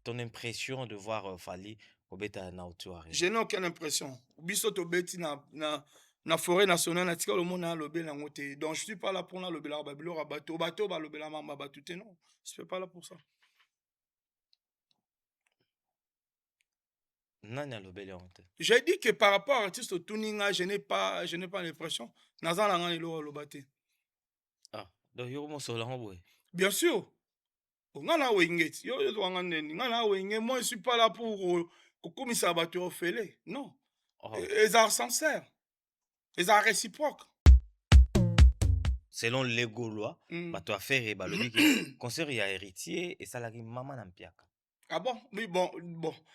ton impression de voir Fally Obeta na Otuare. Je n'ai aucune impression. Biso to beti na forêt nationale na tika le monde na lobela ngote. Donc je suis pas là pour na lobela ba bilo bateau ba lobela mamba ba tout non. Je suis pas là pour ça. Nani alobeli honte. J'ai dit que par rapport à l'artiste au tuninga, je n'ai pas l'impression. Naza la ngani lo lobate. Ah, donc yo mo solango boy. Bien sûr. Ngana wengeti. Yo ngana ngana wenge. Moi je suis pas là pour kokomisa bateau ofele. Non. Oh. Ils sont sincères. Ils sont réciproques. Selon les Gaulois, bato affaire ba lobi que concert ya héritier et salari maman na mpiaka. Ah bon? Oui, bon.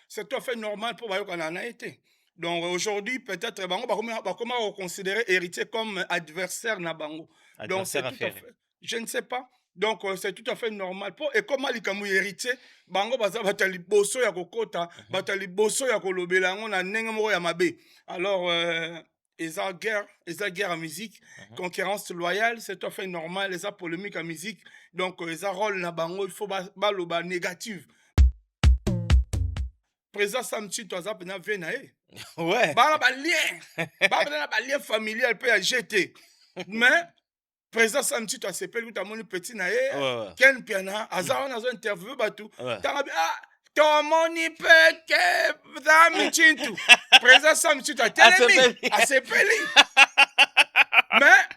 C'est tout à fait normal pour Bayo qu'on en a été. Donc aujourd'hui, peut-être, Bango va comment considérer héritier comme adversaire na Bango. Donc c'est tout à fait. Je ne sais pas. Donc c'est tout à fait normal. Et comment les kamou héritier, Bango baza batali bosso ya kokota, batali bosso ya kolobela ngo na ndenge moko ya mabe. Alors ils ont guerre en musique, concurrence loyale, c'est tout à fait normal, les a polémique en musique. Donc ils ont rôle na Bango, il faut baloba négative. Président Samchi toza pena venae. Ouais. Ba lien familial peut jeter. Mais président Samchi to s'appelle tout amoni petit nae. Ken piana azara na zo interview batu. Tanga to moni peke dami chintu. Président Samchi to telemi asepeli. Mais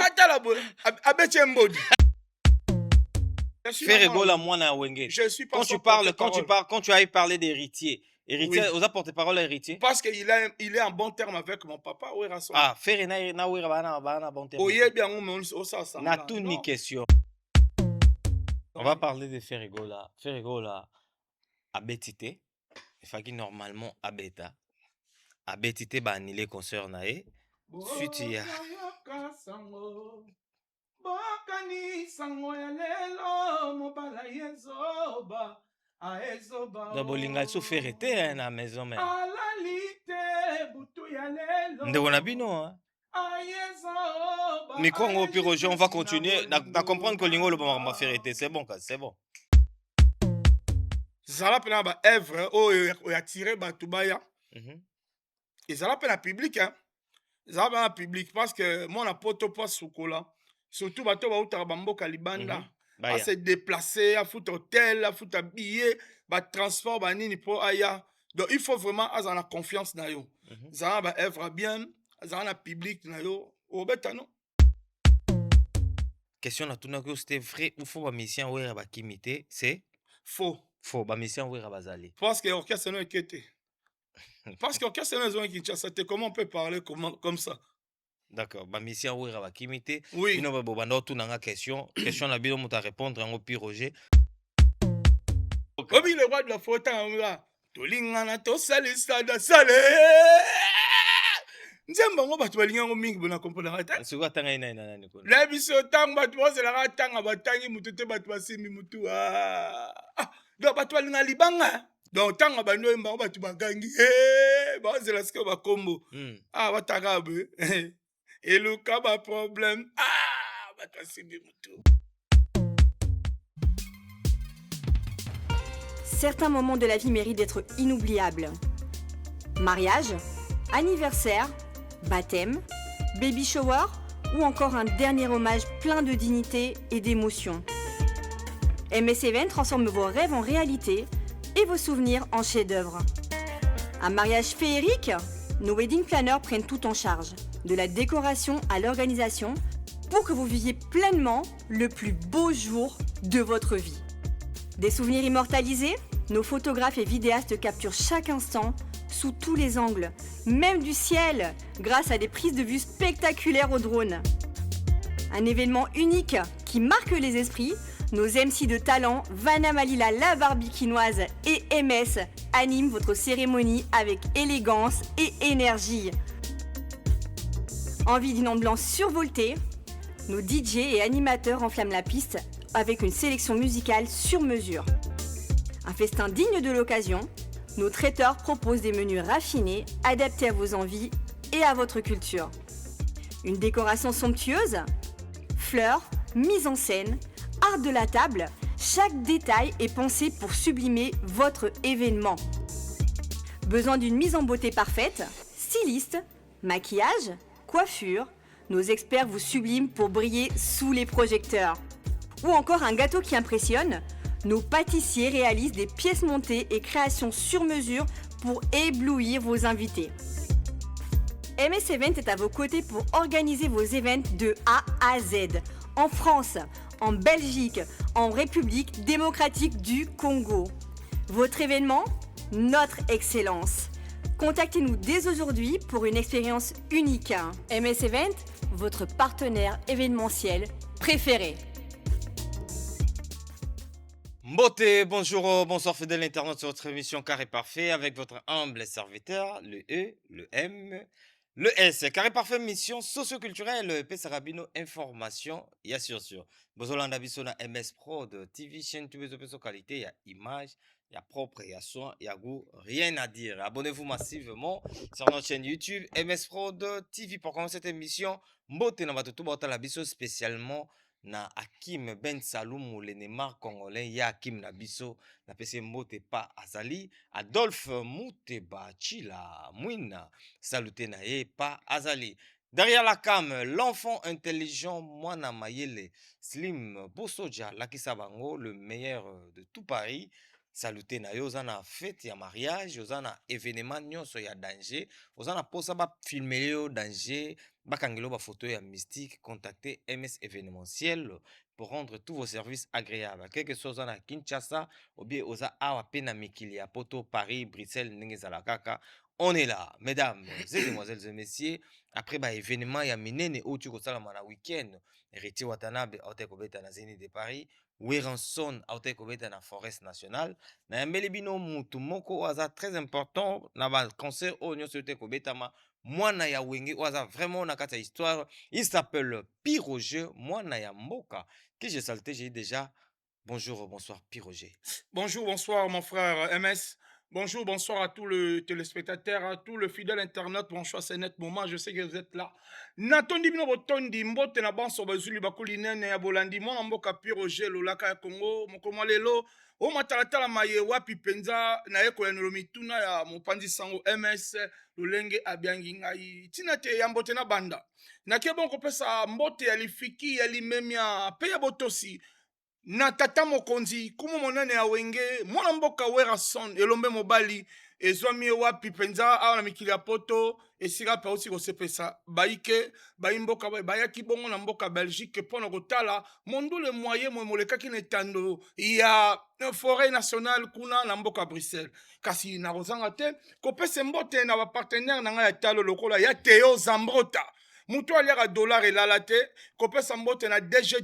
atala bo abeche mbodi. Ferregola mwana wenge. Je suis pas quand tu as parlé d'héritier. Héritier, oui. Vous apportez parole à héritier? Parce qu'il est en bon terme avec mon papa. Ah, Ferre na wira bana bon terme. Oye bien on ça. Na tout ni question. On va parler de Ferregola. Ferregola abetité. Il faut qu'il normalement abeta. Abetité ba annulé concert na e. Suite ya Bokani sango ya lelo mobala yezoba aezoba da bolinga so ferete na maison mais alalite butu ya lelo ndeko na bino aezoba micro ngo piroge on va continuer na comprendre que lingo le ba ferete c'est bon c'est bon zala pena ba œuvre o ya tiré batu baya zala pena public hein zala pena public parce que mon apoto pas sukola. Surtout bato ba uta bamboka libanda à se déplacer à foutre hôtel à foutre billet ba transport ba nini po aya donc il faut vraiment avoir confiance na yo ça va œuvre bien ça na public na yo obeta non question na tuna que c'était vrai ou faux ba mission wera ba kimité c'est faux ba mission wera bazali parce que orchestre non ekete parce que orchestre non zo Kinshasa comment on peut parler comme ça. D'accord, ba mission wera ba kimité. Oui. Bino ba bobanda tu nanga question na bilo muta répondre ngo pi Roger. Comme le roi de la faute là. Tolingana to salisa da sale. Nzemba ngo batu balinga ngo mingi bona comprendre ata. Suka tanga ina nani ko. La biso tanga batu bozela ka tanga batangi mutu te batu basimi mutu do batu balinga libanga. Donc tanga bano emba batu bagangi bazela sika bakombo. Batakabe. Et le cas a problème. Certains moments de la vie méritent d'être inoubliables. Mariage, anniversaire, baptême, baby shower ou encore un dernier hommage plein de dignité et d'émotion. MS Event transforme vos rêves en réalité et vos souvenirs en chefs-d'œuvre. Un mariage féerique? Nos wedding planners prennent tout en charge, de la décoration à l'organisation, pour que vous viviez pleinement le plus beau jour de votre vie. Des souvenirs immortalisés? Nos photographes et vidéastes capturent chaque instant, sous tous les angles, même du ciel, grâce à des prises de vue spectaculaires au drone. Un événement unique qui marque les esprits. Nos MC de talent, Vanna Malila, la barbikinoise et MS animent votre cérémonie avec élégance et énergie. Envie d'une ambiance survoltée? Nos DJ et animateurs enflamment la piste avec une sélection musicale sur mesure. Un festin digne de l'occasion, nos traiteurs proposent des menus raffinés, adaptés à vos envies et à votre culture. Une décoration somptueuse? Fleurs, mise en scène, art de la table, Chaque détail est pensé pour sublimer votre événement. Besoin d'une mise en beauté parfaite? Styliste, maquillage, coiffure, nos experts vous subliment pour briller sous les projecteurs. Ou encore un gâteau qui impressionne? Nos pâtissiers réalisent des pièces montées et créations sur mesure pour éblouir vos invités. MS Event est à vos côtés pour organiser vos événements de A à Z, en France, en Belgique, en République démocratique du Congo. Votre événement? Notre excellence. Contactez-nous dès aujourd'hui pour une expérience unique. MS Event, votre partenaire événementiel préféré. Mbote, bonjour, bonsoir fidèle internaute sur votre émission Carré Parfait avec votre humble serviteur, le E, le M, le S. Carré Parfait, mission socio-culturelle, P. Sarabino, information, y'a sûr. Bozolanda biso na MS Prod, TV, chaîne, tu veux qualité, y'a image, y'a propre, y'a soin, y'a goût, rien à dire. Abonnez-vous massivement sur notre chaîne YouTube, MS Prod TV, pour commencer cette émission. Mbote na batutu botala biso spécialement na Hakim Ben Saloum le Neymar congolais ya Hakim na biso na pese mbote pa azali Adolphe Mouteba Chila Mwina saluté na ye pa azali. Derrière la cam, l'enfant intelligent Mwana Mayele Slim Bosoja Lakisa Bango, le meilleur de tout Paris. Saluté na yo, ozana fête ya mariage, ozana événement nyonso ya danger, ozana posa ba filmer yo danger, bakangelo ba photo ya mystique, contactez MS événementiel pour rendre tous vos services agréables. Quel que soit ozana Kinshasa, ou bien oza awa pena mikili ya poto Paris, Bruxelles, Ningezala kaka. On est là, mesdames et demoiselles et messieurs. Après ba événement ya minene otu kosala mana week-end, Héritier Watanabe aute kobeta na Zénith de Paris. Weranson aute kobeta na Forest Nationale. Na yambeli bino mutu moko waza très important na ba concert o nyonso te kobetama mwana ya wenge waza vraiment na kata histoire. Il s'appelle Piroger, mwana ya mboka. Que j'ai salté, j'ai dit déjà bonjour, bonsoir Piroger. Bonjour, bonsoir mon frère MS. Bonjour, bonsoir à tous les téléspectateurs, à tous les fidèles internautes. Bonsoir, c'est net moment, je sais que vous êtes là. Natondi bino botondi mbote na banso bazuli bakuli nene ya bolandi mwana mboka Piroger lolaka ya Congo mokoma lelo o matalatala maye wapi penza na yeko ya mituna ya mopanzi sango MS lolenge abiangi ngai tina te ya mbote na banda na kebo kopesa mbote ya lifiki ya limemia pe ya botosi na tata mokonzi kumu monene ya wenge mwana mboka Weranson elombe mobali ezwami wapi penza awa na mikili ya poto esika pa aussi kosepesa baike baimboka bayaki bongo na mboka Belgique mpona kotala mondule moyen mwe molekaki na etando ya forêt nationale kuna na mboka Bruxelles kasi na kozanga te kopesa mbote na bapartenaire na ngai ya talo lokola ya Theo Zambrota mutu aliaka dollar elala te kopesa mbote na DG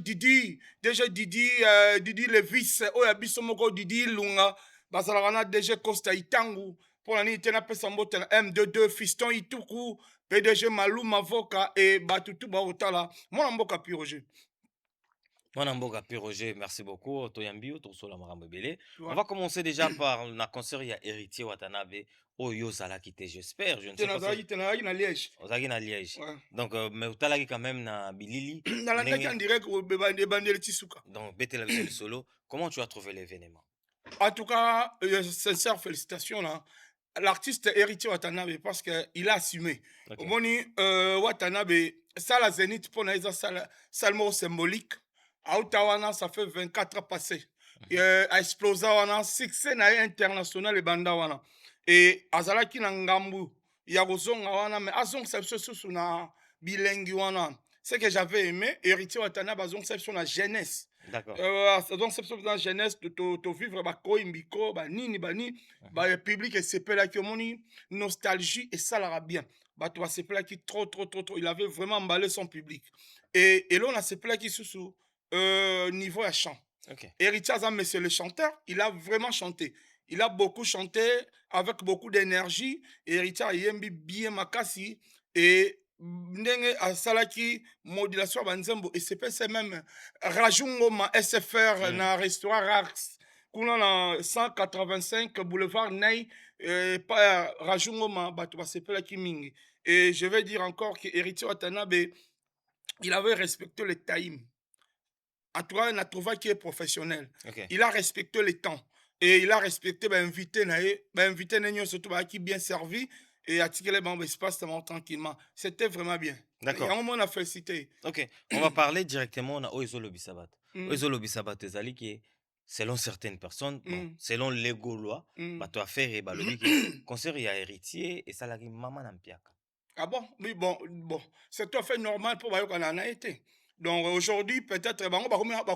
Didi Levis oyo biso moko Didi Lunga bazalaka na DG Costa Itangu mpona nini te napesa mbote na M22 Fiston Ituku PDG Maluma Voka e batutu baotala mwana mboka Piroger. Mwana mboka Piroger, merci beaucoup. Toyambio, Tosola Marambebele. On va commencer déjà par la concert ya Héritier Watanabe. Oyo Zalaki te, j'espère. Je ne sais pas. Tenazaki na Liège. Ozaki na Liège. Ouais. Donc, mais Utalaki quand même na Bilili. Nalandaki en direct au Bebandele Tisuka. Donc, Betela le solo. Comment tu as trouvé l'événement? En tout cas, sincère félicitations là. L'artiste Héritier Watanabe parce qu'il a assumé. Okay. Moni Watanabe, ça la Zénith pour naïsa salmo symbolique. À Ottawa, ça fait 24 ans passé. A explosé wana succès na international et banda wana. Et azalaki na ngambu ya kozonga wana mais azong sepso na bilingue wana. Ce que j'avais aimé, Héritier Watanabe azong sepso na jeunesse. D'accord. Donc c'est dans jeunesse de vivre ba koimbiko ba nini ba public et sepela qui moni nostalgie et ça la bien. Ba toi sepela qui trop il avait vraiment emballé son public. Et là on a sepela qui sous niveau à chant. Okay. Héritier Azam, monsieur le chanteur, il a vraiment chanté. Il a beaucoup chanté avec beaucoup d'énergie. Héritier Yembi bien makasi et ndenge asalaki modulation banzembo et c'est même Rajungoma SFR na restaurant Rax kuna na 185 boulevard Ney pa Rajungoma bato basepelaki mingi. Et je vais dire encore que Héritier Watanabe il avait respecté le time. en tout cas, on a trouvé qu'il est professionnel. Ok. Il a respecté les temps. Et il a respecté l'invité, surtout qui bien servi. Et a tiré l'espace tranquillement. C'était vraiment bien. D'accord. Et à un moment, on a félicité. Ok. On va parler directement à Oizo Lobisabat. Mm. Oizo Lobisabat, c'est qui selon certaines personnes, bon, selon les Gaulois, bah, tu as fait balobi que concert il y a héritier et ça la maman n'ampiaka. Ah bon? Oui, bon. C'est tout à fait normal pour qu'on en a été. Donc aujourd'hui, peut-être,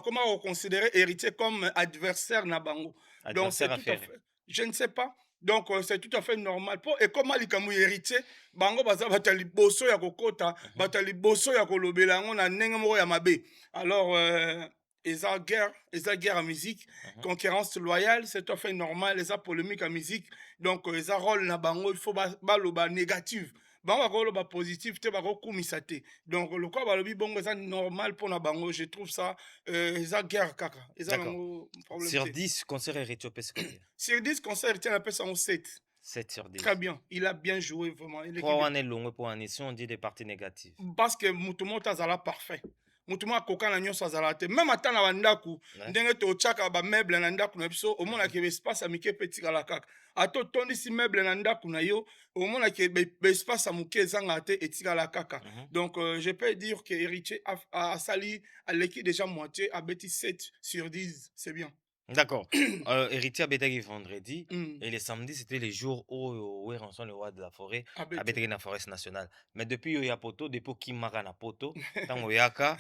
comment considérer héritier comme adversaire na bango. Donc c'est tout à fait. Je ne sais pas. Donc c'est tout à fait normal. Et comment les kamou héritier, bango baza batali bosso ya kokota, batali bosso ya kolobela ngo na ndenge moko ya mabe. Alors eza guerre en musique, concurrence loyale, c'est tout à fait normal, eza polémique en musique. Donc eza rôle na bango, il faut baloba négative. Bango ba positif te bako kumisa te. Donc le quoi balobi bongo ça normal pour na bango, je trouve ça eza guerre kaka. Eza bango problème. Sur 10 concerts héritier pèse combien? Sur 10 concerts héritier on appelle ça 7. 7 sur 10. Très bien, il a bien joué vraiment. Pour on est long pour un si on dit des parties négatives. Parce que mutumo tazala parfait. Mutumo akoka na nyonso azala te. Même ata na bandaku, ndenge to chaka ba meuble na ndaku na biso, omona ke espace amike petit kala kaka. Ato tondi si meuble na ndaku na yo, omona ke espace amuke zanga te etikala kaka. Donc je peux dire que héritier a sali à l'équipe déjà moitié a bêti 7 sur 10, c'est bien. D'accord. Héritier a bêté vendredi et les samedis c'était les jours où Ranson le roi de la forêt a bêté dans la forêt nationale. Mais depuis yo ya poto depuis Kimara na poto, tango yaka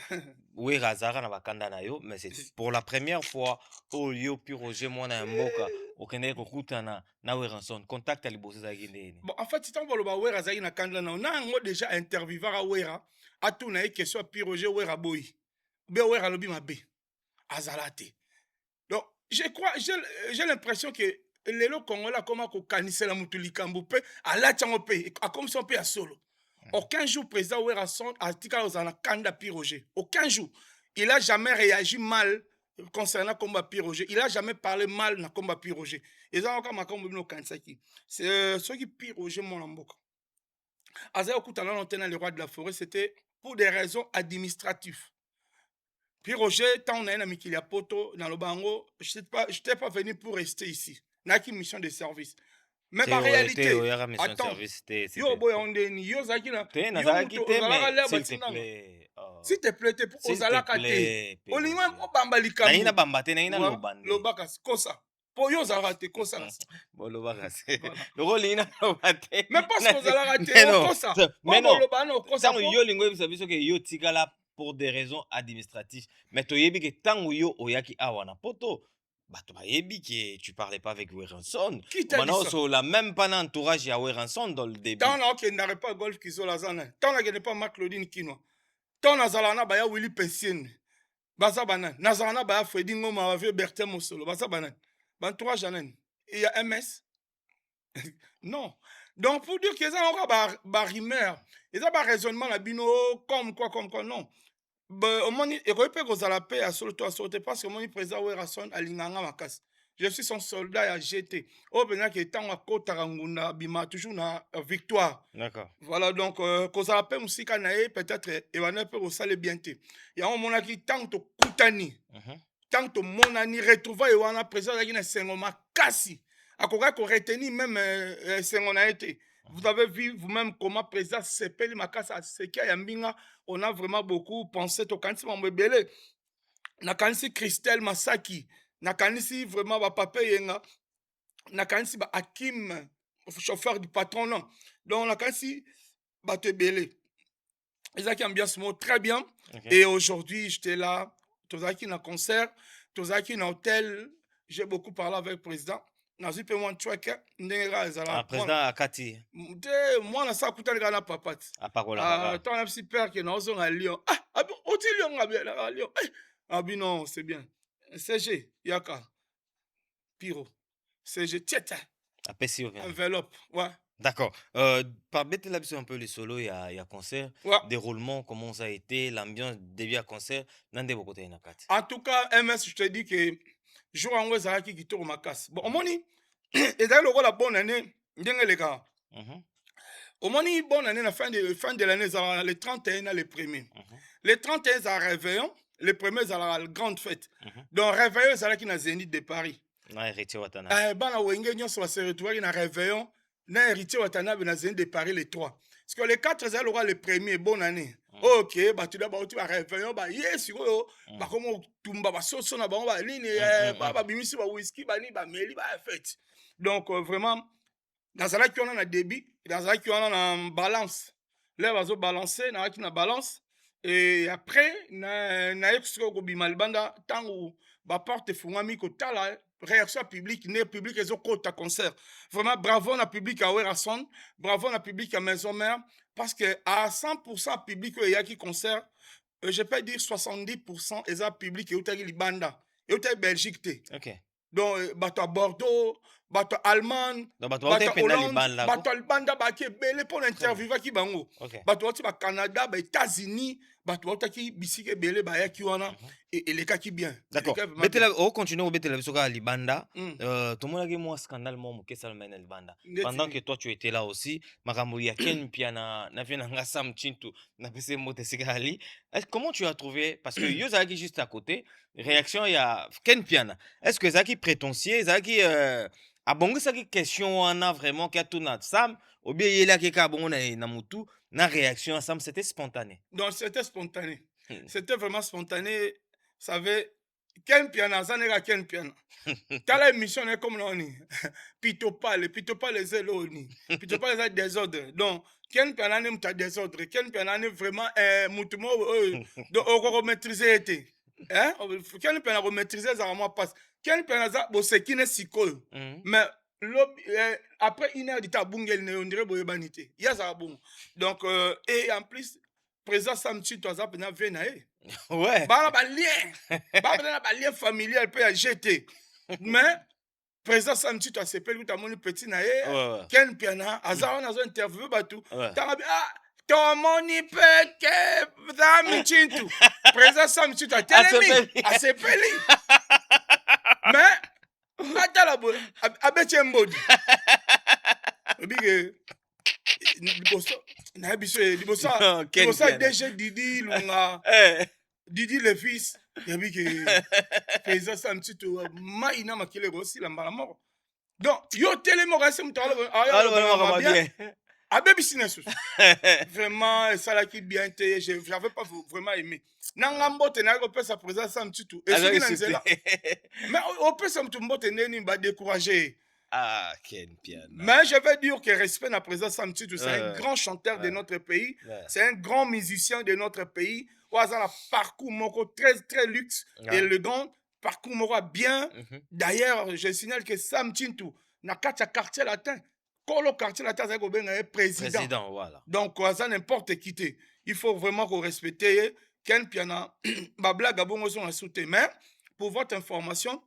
où Razara na bakanda na yo, mais c'est pour la première fois au yo puis Roger moi na mboka au Kenya kokutana na Ranson contact à liboso za gindeni. Bon en fait si tango ba Wera za na kanda na ngo déjà interviewera a Wera a tout na que soit puis Roger Wera boy. Be Wera lobi mabe. Azalate. Donc je crois, j'ai l'impression que les Congolais comment qu'on canisse la mutulikambo pe à la tchango pe à comme son pe à solo. Aucun jour président Werason a tika aux kanda Piroger. Aucun jour. Il a jamais réagi mal concernant combat Piroger. Il a jamais parlé mal dans combat Piroger. Et ça encore ma combat no kansaki. C'est ce qui Piroger mon amboka. Aza okutana l'antenne le roi de la forêt, c'était pour des raisons administratives. Puis Roger, tant on a un ami qui a poto dans le bango, je n'étais pas venu pour rester ici. N'a qu'une mission de service. Mais en réalité, attends, yo boy on est ni yo zaki na. S'il te plaît, pour ozala kate. Olinga obamba likamu. Na ina bamba te na ina lobande. Lobaka kosa. Po yo zala te kosa. Bon lobaka se. Loko lina lobate. Mais parce que ozala kate kosa. Mais non. Lobano kosa. Tant yo lingwe biso ke yo tikala pour des raisons administratives. Mais tu yebi que tant yo oyaki awana poto, bah tu yebi que tu parlais pas avec Weranson. Maintenant sur la même pas entourage ya Weranson dans le début. Tant là que n'arrête pas golf qui la zana. Tant là que n'est pas Marc Claudine Kino. Tant nazalana ba ya Willy Pensien. Baza banan. Nazalana ba ya Freddy Ngoma avec Bertin Mosolo. Baza banan. Entourage anen. Il y a MS. Non. Donc pour dire que ça on va barimeur. Et ça ba raisonnement la bino comme quoi non. Au moins, il peut la paix à sauter parce que mon président Werason a l'inganga makas. Je suis son soldat à GT. Au Bénin qui est en côte Ranguna, bima toujours na victoire. D'accord. Voilà donc cause la paix aussi kanae peut-être et va ne peut au sale bienté. Il y a un moment qui tant to kutani. Tant to monani retrouva et wana président qui na sengoma kasi. Akoka ko retenir même sengona été. Vous avez vu vous-même comment président Sepeli Makasa Sekia Yambinga, on a vraiment beaucoup pensé au Kansi Mambebele, na Kansi Christelle Masaki, na Kansi vraiment ba papa yenga, na Kansi ba Hakim, chauffeur du patron non. Donc na Kansi ba Tebele. Ils ont ambiance très bien. Et aujourd'hui, j'étais là, Tozaki na concert, Tozaki na hôtel, j'ai beaucoup parlé avec le président. Nazi pe mwa chweke ndenge ezala président akati te mwana sa kutana na papat apakola tant si père que nous on à Lyon abi oti Lyon à Lyon abi non c'est bien CG yaka Piro CG tieta apesi enveloppe ouais. D'accord. Par bête là un peu les solos il y a concert, déroulement comment ça a été, l'ambiance début à concert, nande beaucoup de nakati. En tout cas MS je te dis que jour en weza qui tourne ma casse. Bon, omoni, et d'ailleurs, la bonne année, ndenge les gars. Omoni, bonne année, la fin de l'année, le 31 le premier. Le 31 à réveillon, le premier ezalaka grande fête donc réveillon ezalaki na Zénith de Paris na héritier Watanabe bana wenge nyonso base retrouvaki na réveillon na héritier Watanabe na Zénith de Paris les 3 parce que les 4 ezali lokola le premier bonne année ok bato da bauti baréveillon baye sikoyo bakoma kotumba basoso na bango banini babimisi bawhiski bani bameli bafete donc vraiment nazalaki wana na débit nazalaki wana na balance le bazobalance nazalaki na balance et après nayebi sikoyo kobima libanda ntango baporte efungwami kotala réaction publique ne public ezokota concert vraiment bravo na public ya Werason bravo na public ya Maison Mère parce que à 100% public oyo eyaki concert je peux dire 70% eza public eutaki libanda eutaki Belgique te donc bato ya Bordeaux bato ya Allemagne bato ya Hollande bato ya libanda baki ebele mpo na interviewaki bango bato bauti ba Canada ba États-Unis bato bautaki bisika ebele bayaki wana elekaki bien d'accord betela continue obetela biso kaka libanda tomonaki mwa scandale mwa moke esalema na libanda pendant que toi tu étais là aussi makambo ya Ken Pia na vie na nga Sam Chintu na pese mbote esika ali comment tu as trouvé parce que yo ozalaki juste à côté réaction ya Ken Piana est-ce que ezalaki prétentieux ezalaki abongisaki question wana vraiment ki atuna Sam ou bien yelaki kaka bongo na mutu na réaction à Sam c'était spontané donc c'était spontané c'était vraiment spontané savez Ken Piana zaneka Ken Piana tala émission ne comme noni pitopale zeloni pitopale za désordre donc Ken Piana ne muta désordre Ken Piana ne vraiment mutu mo donc on maîtriser été hein Ken Piana ko maîtriser za moi passe Ken Piana za bo sekine sikoyo mais après une heure de tabungel ne on dirait boyebanité ya za bon donc et en plus président Sam Chintu aza pena vena ouais bana ba lien familial pe ya GT mais président Sam Chintu asepeli utamoni petit na Ken Piana aza wana azo interview batu tanga tomoni peke Sam Chintu président Sam Chintu asepeli mais atala bo abeche mbodi obige liboso DG Didi Lunga Didi le fils yebi ke président Sam Chintu maina makile kosila mbala moko donc yo telemo kasi mutala bien abe business vraiment ça là qui bien te j'avais pas vraiment aimé nanga mbote na ko pesa président Sam Chintu et ce qui nanzela mais au pesa mtu mbote neni ba décourager Ken Piana. Mais je veux dire que respect na président Sam Chintu, c'est un grand chanteur de notre pays, c'est un grand musicien de notre pays. Oaza na parcours moko très luxe, élégant, parcours moko bien. D'ailleurs, je signale que Sam Chintu na katia quartier latin, kolo quartier latin c'est ko benga président. Voilà. Donc oaza n'importe qui te. Il faut vraiment qu'on respecte Ken Piana. Ba blague bongo son sauté mais pour votre information,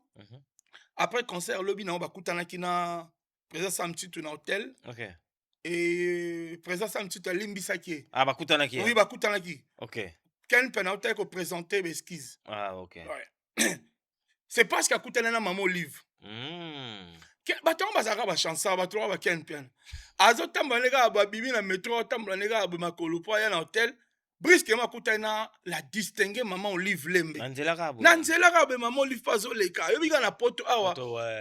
après concert lobby na bakutanaki na président Sam Chintu na hôtel et président Sam Chintu alimbisaki bakutanaki oui bakutanaki Ken Piana hôtel ko présenter l'esquisse c'est parce qu'akutana na Maman Olive batongo bazaka ba chanson bato ba Ken Piana azotambola neka ba bibi na métro tambola neka ba makolo po ya na hôtel brusquement akutana la distinguer Maman Olive Lembe na nzela ka be Maman Olive pazo leka yobika na poto awa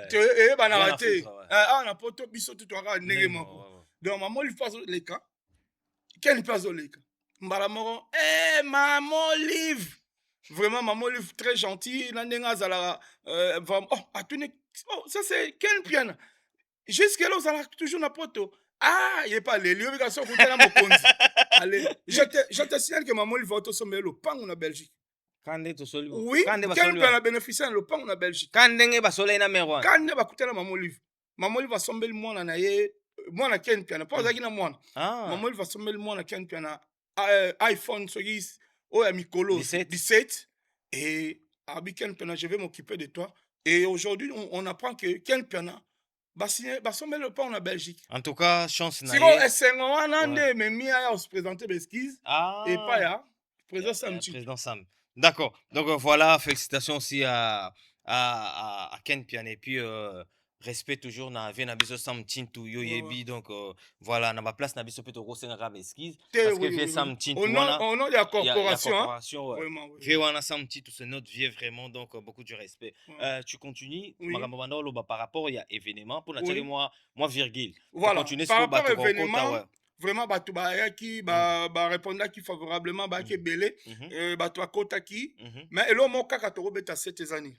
te bana raté na poto biso tout aka ndenge moko donc Maman Olive pazo leka Ken pazo leka mbala moko Maman Olive vraiment Maman Olive très gentil na ndenga zala vraiment atuni ça c'est Ken Piana jusque là on toujours na poto il est pas les lieux qui sont côté na mokonzi. Allez, je te signale que Maman Olive va te sommer le pan en Belgique. Oui, Ken Piana bénéficier le pan en Belgique. Quand ndenge ba soleil na mero. Quand ne ba côté na Maman Olive. Maman Olive va sommer le mois na ye, mois na Ken Piana, pas zaki na mois. Maman Olive va sommer le mois na Ken Piana iPhone sogis ya mikolo 17 et abi Ken Piana je vais m'occuper de toi et aujourd'hui on apprend que Ken Piana basombe le pas en Belgique. En tout cas, chance na ye. Si on a mais mia se présenter l'esquisse et pas ya président Sam Chintu. Président Sam. D'accord. Donc voilà, félicitations aussi à Ken Piana et puis respect toujours na vie na biso sam tintu yo yebi donc voilà na ba place na biso peut to rosenga ka esquisse parce que vie sam tintu wana au nom de la corporation ouais. Vraiment, oui. Vie wana sam tintu c'est notre vie vraiment donc beaucoup de respect. Tu continues makambo banda lo par rapport il y a événement pour na moi virgule. Voilà. Continuer par sur rapport à événement vraiment bato bayaki ba répondaki favorablement ba ke belé bato akotaki mais elo mo kaka to beta 7 années.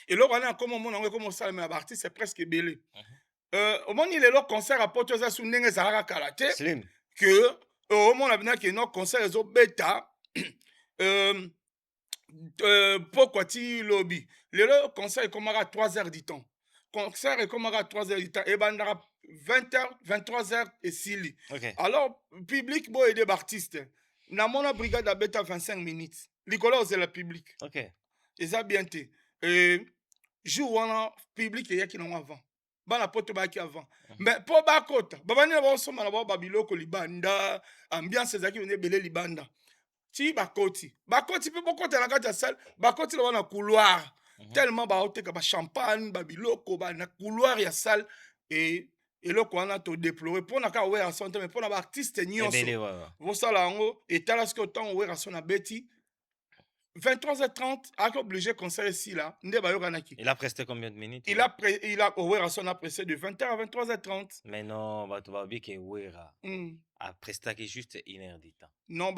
Et là, on a comme ça, mais l'artiste c'est presque belé. Au moment où il est là, concert à Porto Za Sunenge Zara Kalate, que au moment où il y a un concert, ils ont bêta. Pourquoi tu lobby? Le concert est comme à 3 heures du temps. Concert est comme à 3 heures du temps. Et ben, 20h, 23h et Sili. Alors, public, bon, et des artistes. Dans mon brigade à bêta 25 minutes. Nicolas, c'est le public. Et ça, bien été. Jour wana public et yaki na avant bana poto baki avant mais po ba kota babani na ba soma na ba babiloko libanda ambiance zaki ne belé libanda ti bakoti pe bokota na kati ya salle bakoti na couloir tellement ba hoteka ba champagne babiloko ba na couloir ya salle et eloko wana to déplorer pour na ka we asante mais pour na ba artiste nyonso vo sala ngo et tala ce que temps we rasona beti 23h30, il a obligé de concert ici là. Il a presté combien de minutes? Il a presté de 20h à 23h30. Mais non, tu vas dire que Ouera a presté juste 1 heure du temps. Non,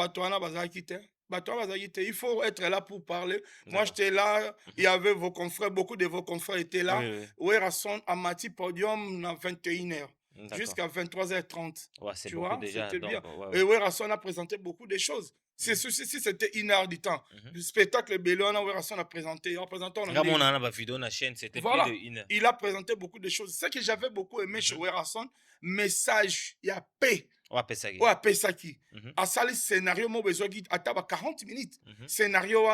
il faut être là pour parler. Moi, j'étais là, il y avait vos confrères, beaucoup de vos confrères étaient là. Ouera son à Mati Podium à 21h. Jusqu'à 23h30. Ouais, c'est beaucoup déjà. C'était bien. Et Ouera a présenté beaucoup de choses. C'est ceci, c'était 1 heure du temps. Le spectacle Bélon, a présenté. C'était voilà. Plus de 1 heure. Il a présenté beaucoup de choses. C'est ce que j'avais beaucoup aimé chez Werrason. Message, il y a paix. Ouais, Pesaki. À ça, le scénario, moi, besoin à 40 minutes. Scénario,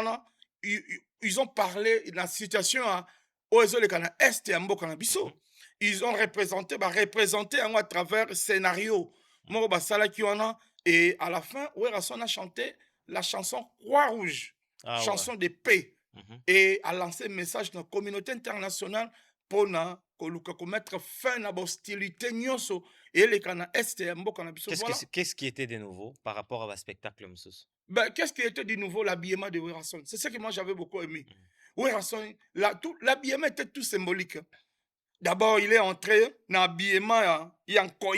ils ont parlé de la situation à Est et à Mbokanabissou. Ils ont représenté à travers le scénario. Moi, et à la fin, Werrason a chanté la chanson Croix-Rouge, chanson de paix, et a lancé un message dans la communauté internationale pour mettre fin à l'hostilité. Qu'est-ce qui était de nouveau par rapport à spectacle? Qu'est-ce qui était de nouveau? L'habillement de Werrason. C'est ce que moi j'avais beaucoup aimé. Werrason, l'habillement était tout symbolique. D'abord, il est entré dans l'habillement, il y a un koi.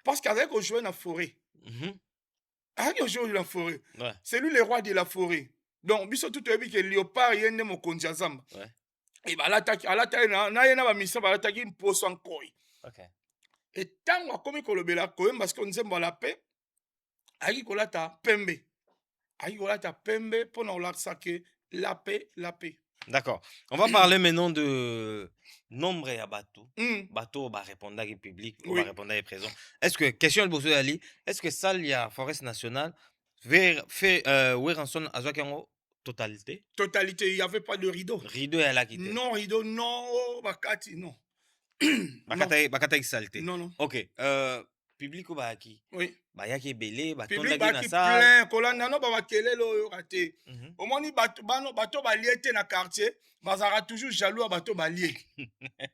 Parce qu'avec on jouait dans la forêt. Avec on jouait dans la forêt. C'est lui le roi de la forêt. Donc, biso tout est que léopard y a un konjazamba. Et bah l'attaque, na yena ba mission ba l'attaque une poisson en koi. Et tant on a commis que le bela koi parce qu'on disait bon la paix. Agi kolata pembe. Agi kolata pembe pour nous la que la paix. D'accord. On va parler maintenant de nombre à bateau. Bateau va répondre à public, va répondre à présent. Est-ce que, question de Bosso Ali, est-ce que ça, il y a Forest Nationale, fait Werrason à Zoakango, totalité? Totalité, il n'y avait pas de rideau. Rideau est là qui était. Non, rideau, non, Bakati, non. Bakata exalté. Non. Ok. Public ou Baki? Oui. Bayaki belé, public baki plein, kolanda no ba kelele oyo raté. Au moins ni bato balié na quartier, bazara toujours jaloux à bato balié.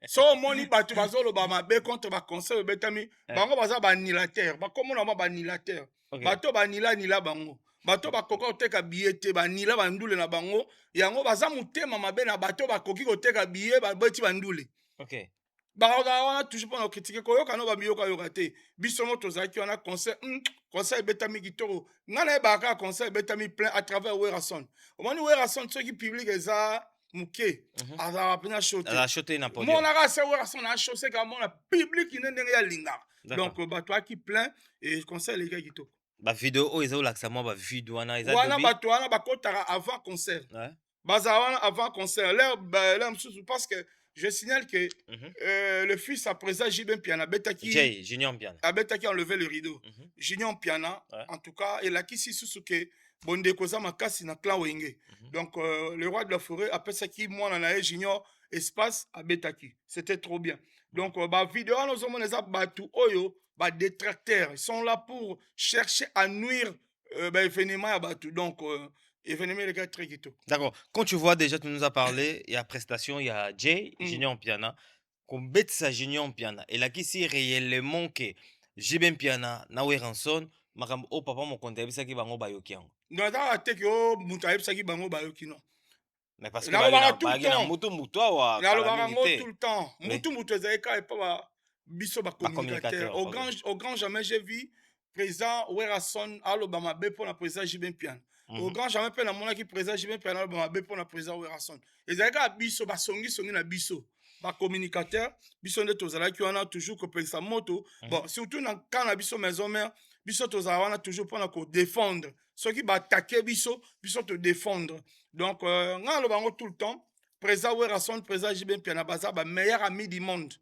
So moni bato bazolo ba mabe contre ba conseil betami, bango baza ba nilateur, ba komo na ba nilateur. Bato ba nila bango. Bato ba koko teka billet ba nila bandule na bango, yango baza mutema mabe na bato ba koki ko teka billet ba beti bandule. OK. Bah, toujours pas critiquer koyo kano ba miyo kayo raté biso moto zaki on a conseil betami kitoro ngana ba conseil betami plein à travers Werrason au moment Werrason ceux qui public eza muke a pena choté na podium mon ara c'est Werrason a chaussé comme on a public qui n'est ya linga donc ba toi qui plein et conseil les gars kitoko ba vidéo o ezao laksa mo ba vidéo wana eza wana ba toi wana ba kotara avant concert baza wana avant concert là parce que je signale que le fils à présent Jibin Piana Betaki Junior Piana a Betaki enlevé le rideau. Junior Piana en tout cas et là qui si Susuke Bonde Koza Makasi na clan Wenge. Donc le roi de la forêt après ça qui moi na Junior espace à Betaki. C'était trop bien. Donc ba vidéo nous sommes les abatu oyo ba détracteurs ils sont là pour chercher à nuire événement à Batu. Donc événement les gars très kitoko. D'accord. Quand tu vois déjà, tu nous as parlé, il y a prestation, il y a Jay, Junior Piana, qu'on bête sa Junior Piana. Et là, qui si réellement que Jibem Piana, Nawe Ranson, Maram, oh papa, mon compte, ça qui va en bayokian. Non, dans la tête, oh, Moutaïb, ça qui bango bayoki, non. Mais parce que Là, on va tout le bagina temps. mutu mutua wa Là, on va calamité. tout le temps. Mutu, mutu, zaïka, et pas biso ba communicateur. Au grand jamais j'ai vu président Werason alobama be pour la président Jibem Piana. Au grand jamais pe na mona ki président Jibem Piana alobama be pour la président Werason. Et zaïka biso ba songi na biso. Ba communicateur, biso nde tozala ki wana toujours ko pesa moto. Bon, surtout dans quand la biso maison mère, biso tozala wana toujours pour na ko défendre. Ceux qui ba attaquer biso, biso te défendre. Donc nga lo bango tout le temps. Président Werason, président Jibem Piana baza ba meilleur ami du monde.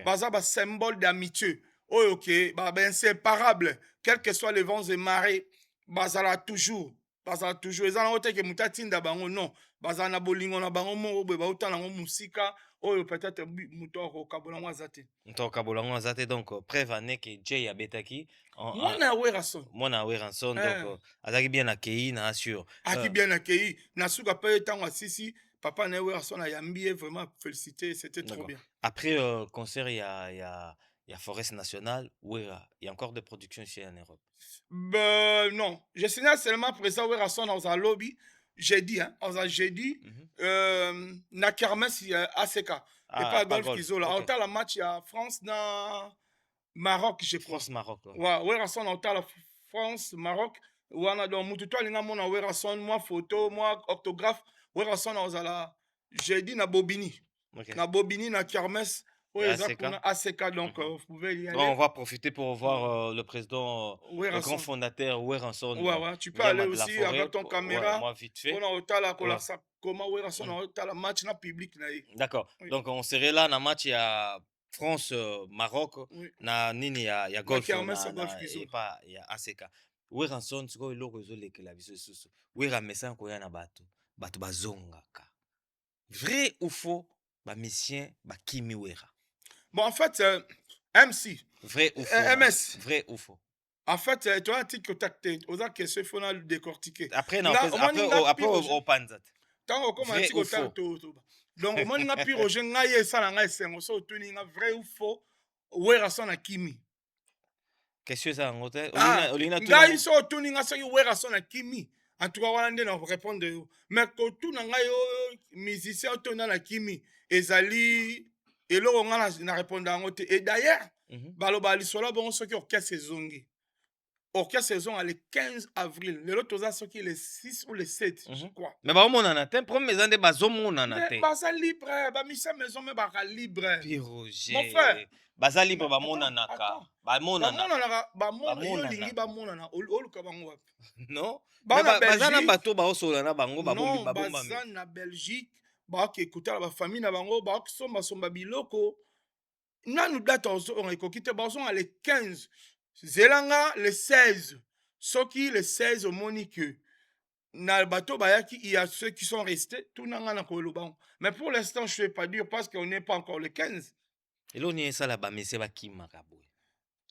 Baza ba symbole d'amitié. Oh ok, ba inséparable. Quels que soient les vents et marées, bazala toujours. Bazala toujours. Ezana ote ke mutatinda bango non. Bazana bolingo na bango mo be ba utana ngo musika. Oh peut-être muto kabola mwazate. Muto kabola mwazate donc prévané que Jay abetaki. Mwana Werason. Mwana Werason donc azaki bien accueilli na assure. Aki bien accueilli. Na suka pe tango sisi. Papa na Werason a yambi vraiment félicité, c'était trop bien. Après concert il y a Forest National, il y a encore des productions ici en Europe. Non, je signale seulement président Werason dans un lobby jeudi dans un jeudi na kermesse ACK et pas golf Kizola. On a la match à France dans Maroc, je crois. France Maroc. Ouais, Werason on a la France Maroc. Wana donc mutu to linga mona Werason moi photo, moi orthographe. Werason on a la jeudi na Bobigny. Na Bobigny na kermesse. Oui, ACK, donc vous pouvez y aller. On va profiter pour voir le président, le grand fondateur Werason. Ouais, tu peux aller aussi avec ton caméra. Moi, vite fait. Comment Werason a le match dans public. D'accord. Donc, on serait là dans le match, il y a France, Maroc, na nini, il y a golf, et pas, il y a ACK. Werason, c'est quoi le logo de la vie? Werason, c'est na bato bazongaka. Vrai ou faux, ba mission, ba kimi wera. Bon, en fait, MC. Vrai ou faux? MS. Vrai ou faux? En fait, tu as un petit contacté. Aux gens qui se font décortiquer. Après, on panzat. Tant qu'on a un petit contact. Donc, moi, je suis pire, je suis ça, vrai ou faux? Werason a kimi. Qu'est-ce que c'est un hôtel? Ils sont autour de Werason a kimi. En tout cas, on va répondre. Mais quand tout le monde musicien autour de kimi, ezali. Et là, on a répondu à côté. Et d'ailleurs, Balobali Sola, bon, ce qui est orchestre saison. Orchestre saison, le 15 avril. Le lot, ce qui est le 6 ou le 7, je crois. Mais bah, on en a un premier maison de bazomo, on en a un. Mais baza libre, bah, misa maison, mais bah, libre. Piroger. Mon frère. Baza libre, bah, mon anaka. Bah, mon anaka. Bah, mon lingi, bah, mon anaka. Oluka bango. Non? Baza na bato, bah, osolana bango, bah, non, baza na Belgique. Bah qui écouter la famille na bango bah qui somba biloko nanu date on ekokite ba on le 15 zelanga le 16 soki le 16 monique na bateau ba il y a ceux qui sont restés tout nanga na koloba mais pour l'instant je vais pas dire parce qu'on n'est pas encore le 15 et là on est ça là bas mais c'est pas qui makabo.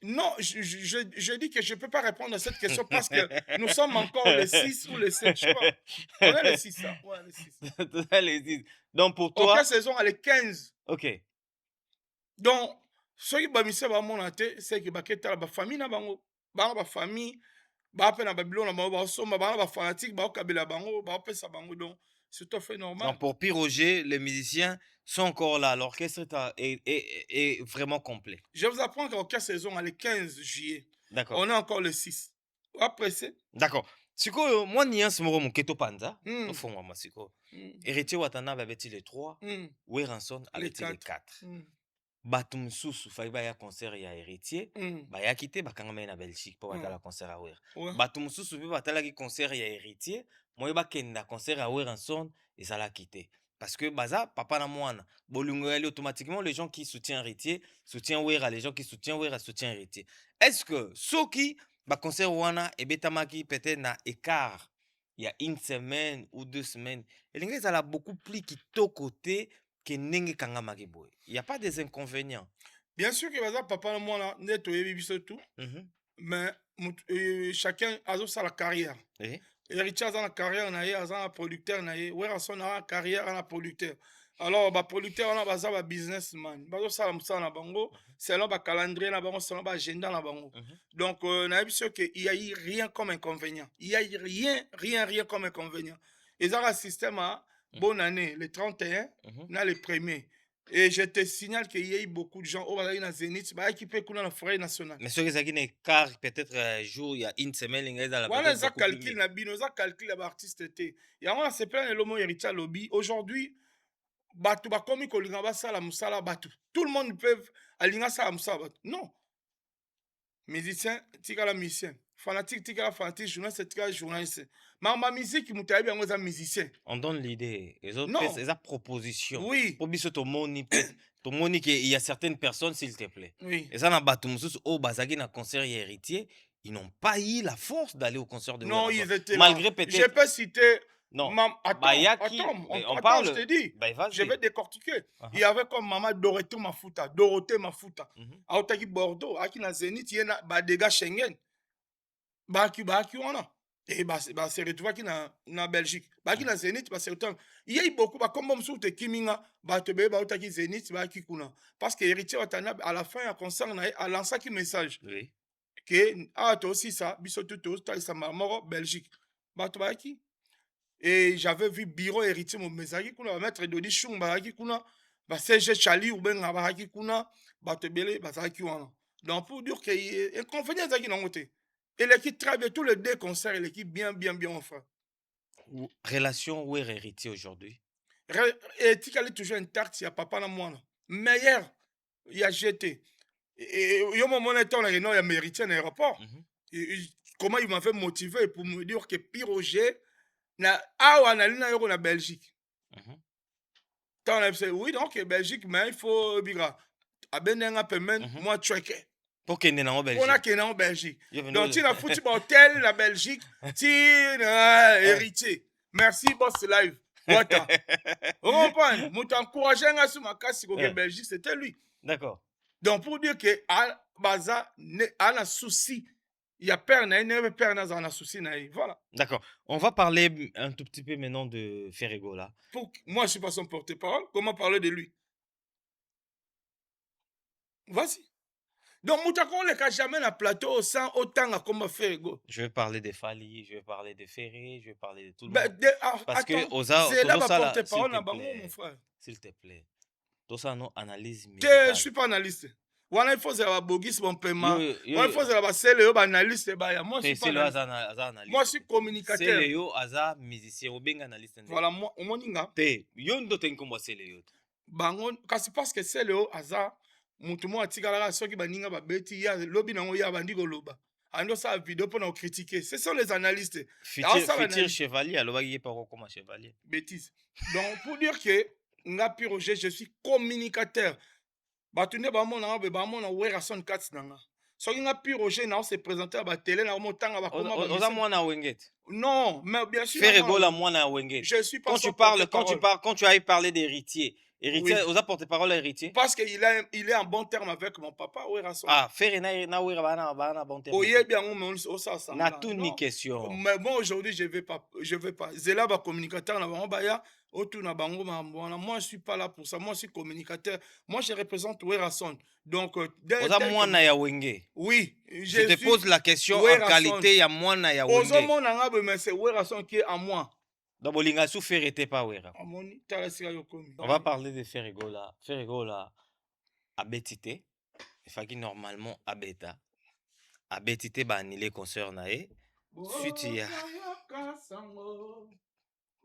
Non, je dis que je ne peux pas répondre à cette question parce que nous sommes encore le 6 ou le 7, je crois. On est le 6, hein? Ouais, le 6. Le 6. Donc pour toi... Aucune saison, elle est 15. Ok. Donc, ce qui va me dire, c'est que la famille, la famille, fanatique, c'est tout à fait normal. Donc pour Piroger, les musiciens sont encore là. L'orchestre est vraiment complet. Je vous apprends qu'aucune saison, elle est 15 juillet. D'accord. On est encore le 6. Après, c'est... D'accord. Siko, moi, Niance Moro, mon keto panza. Au fond, moi, Siko. Héritier Watana avait-il les 3. Werason avait-il les 4. Batum Soussou, Faiba ya concert ya héritier. Baya quitté, Bakangame na Belgique pour battre la concert à Wera. Batum Soussou, battre la concert ya héritier. Moi, Bakenda concert à Werason et ça l'a quitté. Parce que Baza, papa na moine, bolungoyali automatiquement les gens qui soutiennent héritier, soutiennent Wera, les gens qui soutiennent Wera, soutiennent héritier. Est-ce que ceux qui, bah concert Wana et Betamaki peut-être na écart, il y a une semaine ou 2 semaines, et l'ingé ça a beaucoup plus qui to côté que Nenge Kangamaki boy. Il n'y a pas des inconvénients. Bien sûr que Baza, papa na moine, net au tout, mais chacun a sa carrière. héritier aza na carrière na ye aza na producteur na ye werason na carrière na producteur alors baproducteur wana baza babusinessman bazosala mosala na bango selon bacalendrier na bango selon baagenda na bango donc nayebi so ke il y a eu rien comme inconvénient il y a eu rien comme inconvénient ezaka système a bonne année le 31 na le premier. Et je te signale qu'il y a eu beaucoup de gens au Zénith qui peuvent couler dans la forêt nationale. Mais ceux qui ont un quart, peut-être un jour, il y a une semaine, il y a dans la voilà, ça calcule la bino, ça calcule l'artiste. Il y a un c'est plein de l'homo héritier lobby. Aujourd'hui, batu ba komi ko linga ba sala musala batu. Tout le monde peut alinga sala musala batu. Non. Musicien, tika la musicien. Fanatique, tika la fanatique, journaliste, tika la journaliste. Ma musique, il m'a bien un musicien. On donne l'idée. Les autres, c'est la proposition. Oui. Pour biso to moni, il y a certaines personnes, s'il te plaît. Oui. Et ça, na batumsus, au bazagi na concert héritier, ils n'ont pas eu la force d'aller au concert de non, ils étaient malgré peut-être. Je peux citer. Non. Attends, on parle. Je te dis. Bah, je vais décortiquer. Il y avait comme maman Dorothée Mafuta. Aotaki Bordeaux, Aki na Zénith, il y a Badega Schengen. Baki wana. Et c'est retrouvé qui na Belgique. Baki na Zénith, c'est autant. Il y a eu beaucoup, comme on te Kiminga, Batebe, Baotaki Zénith, Baki kuna. Parce que héritier à la fin, à concert, à lancer un message. Oui. Que, toi aussi ça, bisoto, toi, ça m'a mort Belgique. Batobaki. Et j'avais vu bureau héritier mon message kuna maître Dodi Chung baraki kuna ba CG Chali ou ben baraki kuna ba tebele bazaki wana. Donc pour dire que inconvénient zaki na ngote. Et l'équipe travaille tous les deux concerts et l'équipe bien enfin. Relation ou héritier aujourd'hui? Et tu as toujours intact, il y a papa na moi. Meilleur, il y a GT. Et au moment où on a il y a héritier dans l'aéroport. Comment il m'avait motivé pour me dire que Piroger na awa na lina yoko na Belgique. Tant on a dit oui donc Belgique mais il faut bigra abenenga paiement moi checker pour qu'il n'ait en Belgique. On a qu'il en Belgique. Donc tu as foutu hôtel la Belgique, tu héritier. Merci boss live. Voilà. On comprend. Moi t'encourager à sur ma casse au Belgique, c'était lui. D'accord. Donc pour dire que à baza a un souci. Il y a père, il y a père dans un souci. Voilà. D'accord. On va parler un tout petit peu maintenant de Ferrego là. Moi, je ne suis pas son porte-parole. Comment parler de lui? Vas-y. Donc, Moutako, on ne cache jamais la plateau sans autant comme Ferrego. Je vais parler de Fali, je vais parler de Ferré, je vais parler de tout le monde. Parce que c'est là ma porte-parole, mon frère. S'il te plaît. Tout ça, non, analyse. Je ne suis pas analyste. Il faut que la bogis mon paiement. Il faut que la celle analyste. Moi je suis pas analyste. Moi je suis communicateur. C'est Léo Aza musicien ou bien analyste. Voilà moi au moninga. Te yo ndo tenko c'est Léo. Bango parce que c'est Léo Aza mutu mo atikala soki baninga babeti ya lobi nango ya bandi ko loba. Ando sa vidéo pour nous critiquer. Ce sont les analystes. Futur chevalier alors il pas comme chevalier. Bêtise. Donc pour dire que Ngapi Roger je suis communicateur. Batune bamona bamona werason kats nanga soki nga pi Roger na se présenter à la télé na motanga ba koma ba oza mwana wenget non mais bien sûr Ferrego la mwana wenget je suis pas quand tu as parlé d'héritier oza porte-parole héritier parce que il est en bon terme avec mon papa werason Ferré na wera bana bon terme oye bien on ça na tout ni question mais bon aujourd'hui je vais pas zela ba communicateur na bango baya autour na bango moi je suis pas là pour ça moi je suis communicateur moi je représente Werason donc oza mwana ya wenge oui je te pose la question en qualité ya mwana ya wenge ozo mona nga mais c'est Werason qui est à moi donc bolinga sou Ferré te pas wera amoni tala sika yokomi on va parler de Ferrego là a betité il faut qu'il normalement a beta a betité ba annulé concert na e suite ya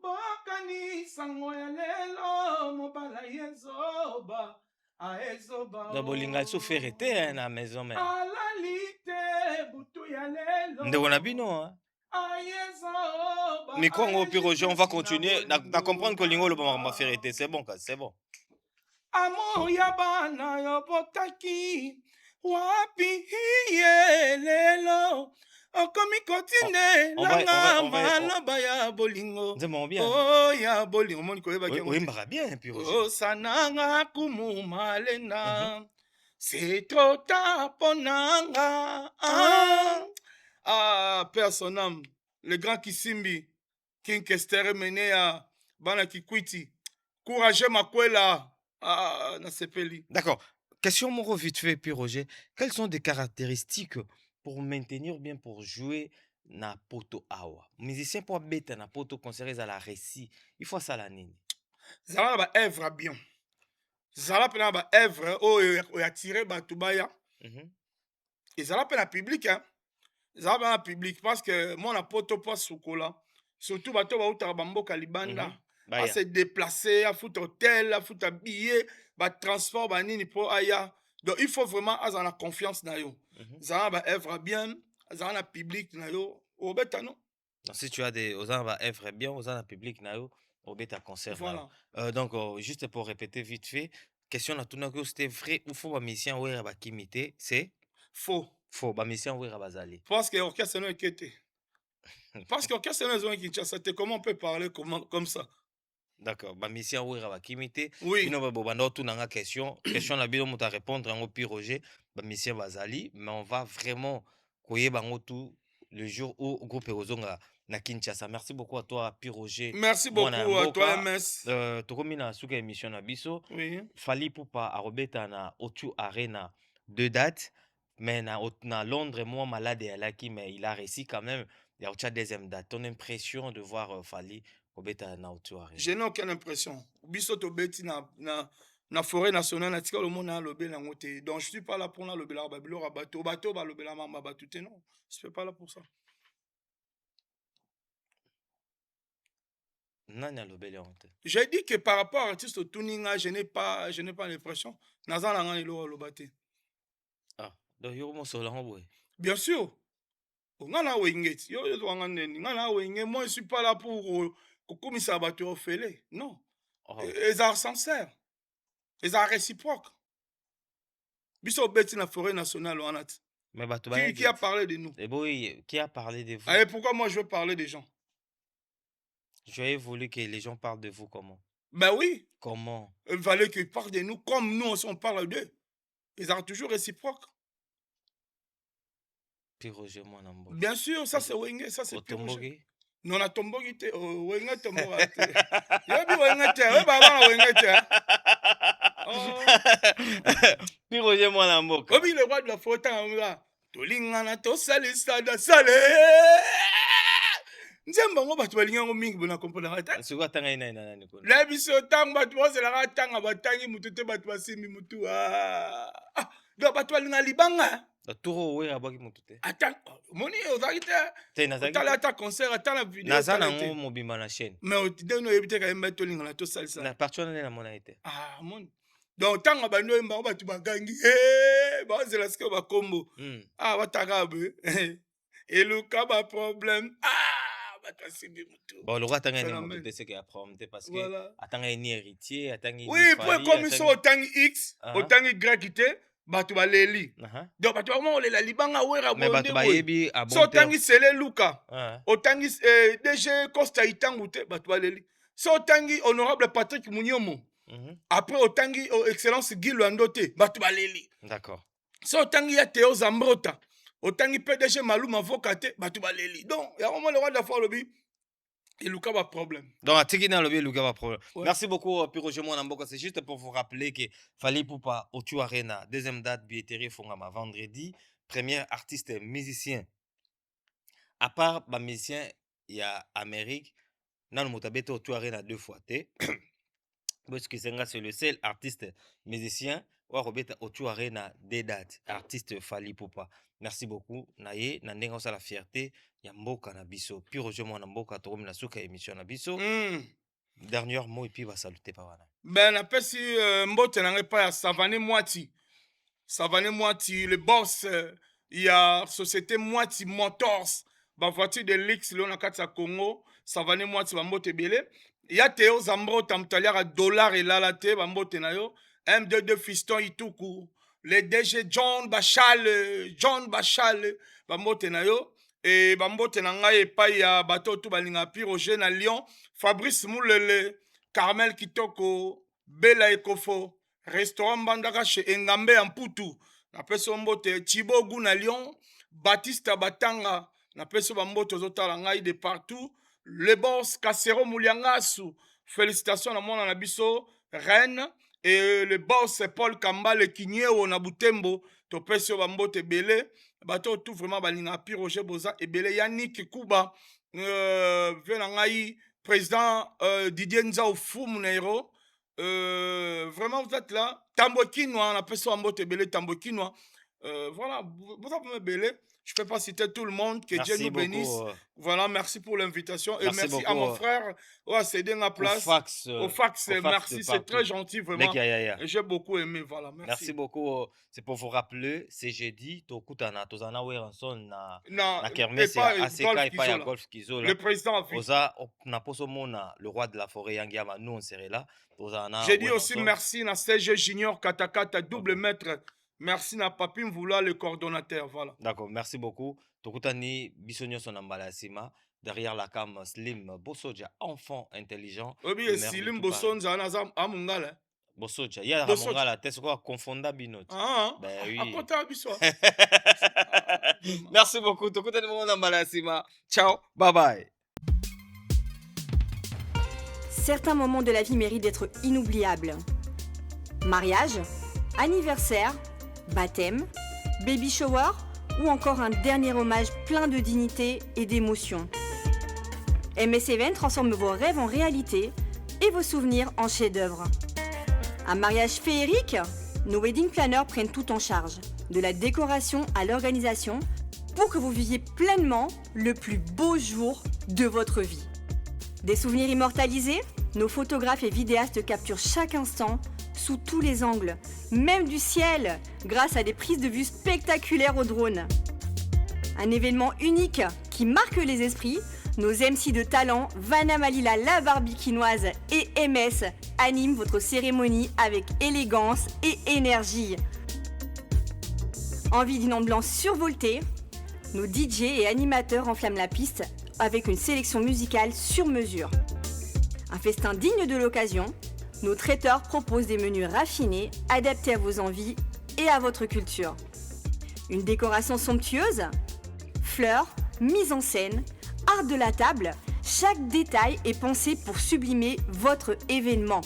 Bakani sango ya lelo mobala yezoba aezoba na bolinga so Ferré te na maison même alalite butu ya lelo ndeko na bino aezoba micro ngo Piroger on va continuer na comprendre que lingo le ba Ferré te c'est bon amour ya bana yo botaki wapi lelo okomi kotine nanga maloba ya bolingo oh ya bolingo moni koyeba ke oyembaka bien Piroger osananga kumu malena c'est trop tard ponanga personne le grand Kisimbi, King Kestere mené à Bana Kikwiti, Courageux Makwela, Nasepeli. D'accord. Question moro vite fait, puis Roger. Quelles sont des caractéristiques pour maintenir ou bien pour jouer na poto awa? Musicien pour bête na poto considéré à la récit. Il faut ça la nini. Zala ba œuvre bien. Zala pena ba œuvre o attiré batubaya. Et zala pena public hein. Zala pena public parce que moi na poto pas soukola. Surtout bato ba uta bamboka libanda. À se déplacer, à foutre hôtel, à foutre billet, à transport, à nini pour aya. Donc il faut vraiment avoir la confiance na yo. Zala ba œuvre bien, zala public na yo. Au betano. Si tu as des aux œuvre bien, aux public na yo, au beta concert. Voilà. Donc juste pour répéter vite fait, question na tuna que c'était vrai ou faux ba mission ouais ba kimité, c'est faux. Faux, ba mission ouais bazali. Parce que orchestre non inquiété. Parce que orchestre non Kinshasa, comment on peut parler comme ça? D'accord, ba mission ouais ba kimité. Oui. Bino ba bobanda tout nanga question na bino muta répondre en pi Roger, ba mission bazali, mais on va vraiment koyer bango tout le jour où groupe Ozonga na Kinshasa. Merci beaucoup à toi, Pi Roger. Merci beaucoup à toi, MS. Tokomi na suka émission na biso. Oui. Fali Poupa a robeta na O2 Arena 2 dates. Mais na Londres, moi malade et Alaki, mais il a réussi quand même. Il y a autre deuxième date. Ton impression de voir Fali robeta na O2 Arena? Je n'ai aucune impression. Biso to beti na forêt nationale na tika le monde na lobé na ngote. Donc je suis pas là pour na lobé la babilo rabato bato ba lobé la mamba batute non. Je suis pas là pour ça. J'ai dit que par rapport à l'artiste au tuning, je n'ai pas l'impression. Ah, donc il bien sûr. Moi, je ne suis pas là pour commissaire bateau fêlé. Non. Ils sont sincères. Ils sont réciproques. Biso beti na forêt nationale. Qui a parlé de nous? Qui a parlé de vous? Et pourquoi moi je veux parler des gens? J'aurais voulu que les gens parlent de vous comment? Ben oui. Comment? Il fallait qu'ils parlent de nous comme nous on parle d'eux. Ils sont toujours réciproques. Puis Roger Mwanambo. Bien sûr, ça c'est Wenge, ça c'est Tombogi. Non, la Tombogi te Wenge Tombogi. Yobi Wenge te, we baba Wenge te. Puis Roger Mwanambo. Obi le roi de la faute en là. Tolingana to salisa da sale. Nzemba ngo batu balinga ngo mingi bona comprendre ata. Suka tanga ina nani ko. La biso tang batu bozela tanga batangi mutu te batu basimi mutu do batu balinga libanga. Turo we abaki mutu te. Attends, moni ozaki te. Te nazaki. Tala ta concert atala vidéo. Nazana ngo mobima na chaîne. Mais au deno ebite ka emba tolinga na to salisa. Na partout na mona ite. Mon. Donc tanga bando emba batu bagangi. Bazela ske ba kombo. Batagabe. Et le cas ba problème. Bon, le roi tanga ni mutu c'est qu'il a prompté parce que atanga ni héritier, atanga ni. Oui, pour comme ils sont autant X, autant Y te, batu baleli. Donc batu vraiment le la libanga wera mais batu bayebi abonté. So autant sele Luka. Autant DG Costa Itangu te batu baleli. So autant honorable Patrick Mouniomo. Après autant excellence Guy Luandote, batu baleli. D'accord. So autant ya Théo Zambrota. Autant que PDG Malou m'avocate, batu baleli. Donc, il y a vraiment le roi de la foi lobby. Et Luka va problème. Donc, à Tigina lobby, Luka va problème. Ouais. Merci beaucoup, Piroje Mwanamboka. C'est juste pour vous rappeler que Fali Poupa, O2 Arena, deuxième date, billetterie Fongama, vendredi. Premier artiste musicien. À part, bah, musicien, il y a Amérique. Nan Moutabete O2 Arena 2 fois. Parce que c'est le seul artiste musicien. Robeta O2 Arena des dates. Artiste Fali Poupa. Merci beaucoup. Naye, nandenga sa la fierté. Yamboka na biso. Puis Roger Mwanamboka, torom na suka émission na biso. Dernier mot et puis va saluter par là. Ben, après si mbote n'a pas Savané Moiti. Savané Moiti, le boss. Il y a Société Moiti Motors. Ba voiture de Lix, l'on a quatre Congo. Savané Moiti, ba mbote belé. Il y a Théo Zambro, tamtaliara dollar et lalate, ba mbote na yo. M22 Fiston Ituku. Le DG John Bachal, Bambote na yo, et Bambote na ngai epai ya bato tu balinga pi Roger na Lyon, Fabrice Moulele, Carmel Kitoko, Bela Ekofo, restaurant Bandaka chez Engambe en Poutou, na peso mbote Thibaut Gou na Lyon, Baptiste Batanga napesi bambo tozotala ngai de partout. Le boss Kasero Mouliangasu, félicitations à mon anabiso Reine et le boss Paul Kambale Kinyeo na Butembo, topesi bambo te belé, bato tout vraiment balinga pi Roger Boza et belé Yannick Kuba, venangai président Didier Nzao Fumuneiro. Vraiment vous êtes là. Tambo Kinois, on appelle ça bambo te belé Tambo Kinois. Voilà, vous avez me belé. Je ne peux pas citer tout le monde, que Dieu nous bénisse. Voilà, merci pour l'invitation. Et merci à mon frère, cédé ma place. Au fax, merci, c'est très gentil, vraiment. J'ai beaucoup aimé, voilà, merci. Merci beaucoup. C'est pour vous rappeler, c'est jeudi, Tokutana, Tozana Weranson, na Kermesse, ACK et pas à Golf Kizo. Le président a vu. Le roi de la forêt, Yangiama, nous on serait là. J'ai dit aussi merci à CG Junior Katakata, double maître. Merci na papi Mvoula, le coordonnateur, voilà. D'accord, merci beaucoup. Tokutani Bisonyo Sonambala Sima, derrière la cam Slim Bosoja, enfant intelligent. Oui, Slim Bosonja Nazam Amungala. Bosoja, il y a Ramongala, t'es quoi confondable binot. Ah, ben oui. Merci beaucoup. Tokutani Sonambala Sima. Ciao, bye bye. Certains moments de la vie méritent d'être inoubliables. Mariage, anniversaire, baptême, baby shower ou encore un dernier hommage plein de dignité et d'émotion. MS Event transforme vos rêves en réalité et vos souvenirs en chefs-d'œuvre. Un mariage féerique, nos wedding planners prennent tout en charge, de la décoration à l'organisation, pour que vous viviez pleinement le plus beau jour de votre vie. Des souvenirs immortalisés, nos photographes et vidéastes capturent chaque instant sous tous les angles, même du ciel, grâce à des prises de vue spectaculaires au drone. Un événement unique qui marque les esprits, nos MC de talent, Vanna Malila la Barbikinoise et MS animent votre cérémonie avec élégance et énergie. Envie d'une ambiance survoltée, nos DJ et animateurs enflamment la piste avec une sélection musicale sur mesure. Un festin digne de l'occasion, nos traiteurs proposent des menus raffinés, adaptés à vos envies et à votre culture. Une décoration somptueuse, fleurs, mise en scène, art de la table, chaque détail est pensé pour sublimer votre événement.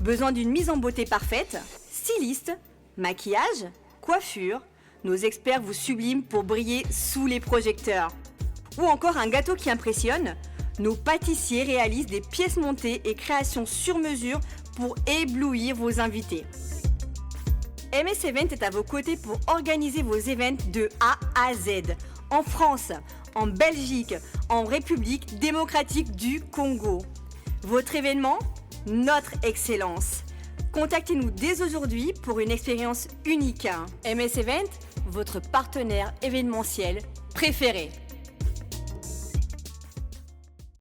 Besoin d'une mise en beauté parfaite, styliste, maquillage, coiffure, nos experts vous subliment pour briller sous les projecteurs. Ou encore un gâteau qui impressionne, nos pâtissiers réalisent des pièces montées et créations sur mesure pour éblouir vos invités. MS Event est à vos côtés pour organiser vos événements de A à Z, en France, en Belgique, en République démocratique du Congo. Votre événement, notre excellence. Contactez-nous dès aujourd'hui pour une expérience unique. MS Event, votre partenaire événementiel préféré.